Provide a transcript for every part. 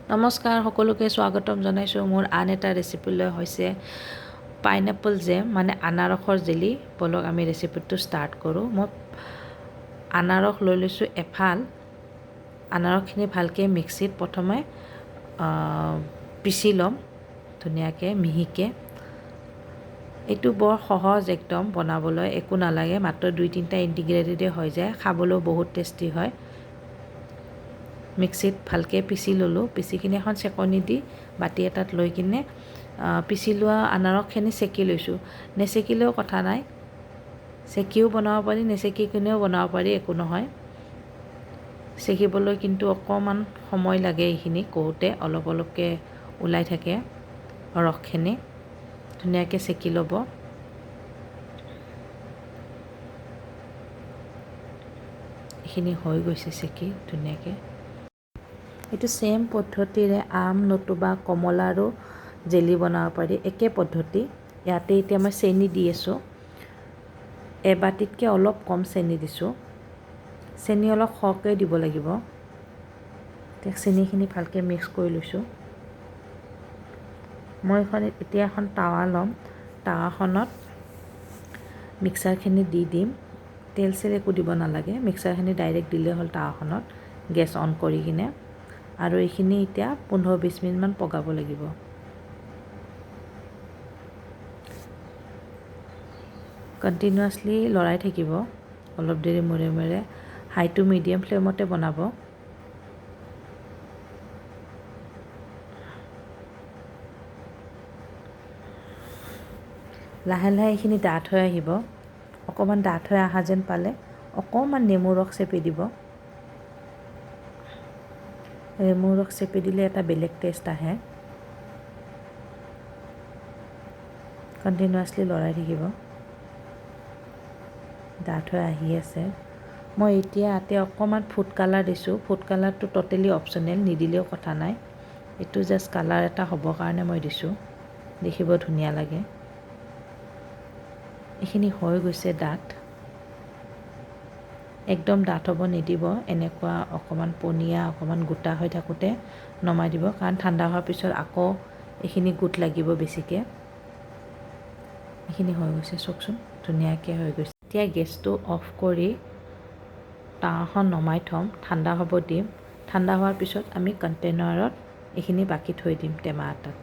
নমস্কাৰ সকলোকে স্বাগতম জনাইছোঁ মোৰ আন এটা ৰেচিপিলৈ হৈছে পাইনাপল জেম মানে আনাৰসৰ জেলি। বলক আমি ৰেচিপিটো ষ্টাৰ্ট কৰোঁ। মই আনাৰস লৈ লৈছোঁ এফাল। আনাৰসখিনি ভালকৈ মিক্সিত প্ৰথমে পিচি ল'ম ধুনীয়াকৈ মিহিকৈ। এইটো বৰ সহজ একদম বনাবলৈ, একো নালাগে, মাত্ৰ 2-3টা ইনগ্ৰেডিয়েণ্টে হৈ যায়, খাবলৈও বহুত টেষ্টি হয়। মিক্সিত ভালকৈ পিচি ল'লোঁ। পিচি কিনে এখন চেকনি দি বাতি এটাত লৈ কিনে পিচি লোৱা আনাৰসখিনি চেকি লৈছোঁ। নেচেকিলেও কথা নাই, চেকিও বনাব পাৰি, নেচেকি কিনেও বনাব পাৰি, একো নহয়। চেকিবলৈ কিন্তু অকণমান সময় লাগে, এইখিনি কৰোঁতে অলপ অলপকৈ ওলাই থাকে ৰসখিনি। ধুনীয়াকৈ চেকি ল'ব। এইখিনি হৈ গৈছে চেকি ধুনীয়াকৈ। এইটো ছেম পদ্ধতিৰে আম নতুবা কমলাৰো জেলি বনাব পাৰি, একে পদ্ধতি। ইয়াতে এতিয়া মই চেনি দি আছোঁ, এবাটিতকৈ অলপ কম চেনি দিছোঁ। চেনি অলপ সৰহকৈ দিব লাগিব। এতিয়া চেনিখিনি ভালকৈ মিক্স কৰি লৈছোঁ। মই এতিয়া এখন টাৱা ল'ম, টাৱাখনত মিক্সাৰখিনি দি দিম। তেল চেল একো দিব নালাগে, মিক্সাৰখিনি ডাইৰেক্ট দিলেই হ'ল টাৱাখনত, গেছ অন কৰি কিনে। আৰু এইখিনি এতিয়া 15-20 মিনিটমান পগাব লাগিব। কণ্টিনিউৱাছলি লৰাই থাকিব অলপ দেৰি মূৰে মূৰে, হাই টু মিডিয়াম ফ্লেমতে বনাব। লাহে লাহে এইখিনি ডাঠ হৈ আহিব। অকণমান ডাঠ হৈ অহা যেন পালে অকণমান নেমু ৰস চেপি দিব। নেমু ৰস চেপি দিলে এটা বেলেগ টেষ্ট আহে। কণ্টিনিউৱাছলি লৰাই থাকিব। ডাঠ হৈ আহি আছে। মই এতিয়া ইয়াতে অকণমান ফুড কালাৰ দিছোঁ। ফুড কালাৰটো ট'টেলি অপশ্যনেল, নিদিলেও কথা নাই। এইটো জাষ্ট কালাৰ এটা হ'বৰ কাৰণে মই দিছোঁ, দেখিব ধুনীয়া লাগে। এইখিনি হৈ গৈছে ডাঠ, একদম ডাঠ হ'ব নিদিব। এনেকুৱা অকণমান পনীয়া, অকণমান গোটা হৈ থাকোঁতে নমাই দিব, কাৰণ ঠাণ্ডা হোৱাৰ পিছত আকৌ এইখিনি গোট লাগিব বেছিকৈ। এইখিনি হৈ গৈছে, চাওকচোন ধুনীয়াকৈ হৈ গৈছে। এতিয়া গেছটো অফ কৰি টাৱাখন নমাই থ'ম, ঠাণ্ডা হ'ব দিম। ঠাণ্ডা হোৱাৰ পিছত আমি কণ্টেইনাৰত এইখিনি বাকি থৈ দিম টেমা এটাত।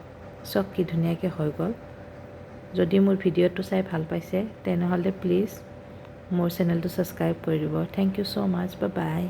চাওক কি ধুনীয়াকৈ হৈ গ'ল। যদি মোৰ ভিডিঅ'টো চাই ভাল পাইছে তেনেহ'লে প্লিজ মোৰ চেনেলটো ছাবস্ক্ৰাইব কৰি দিব। Thank you so' much, bye by.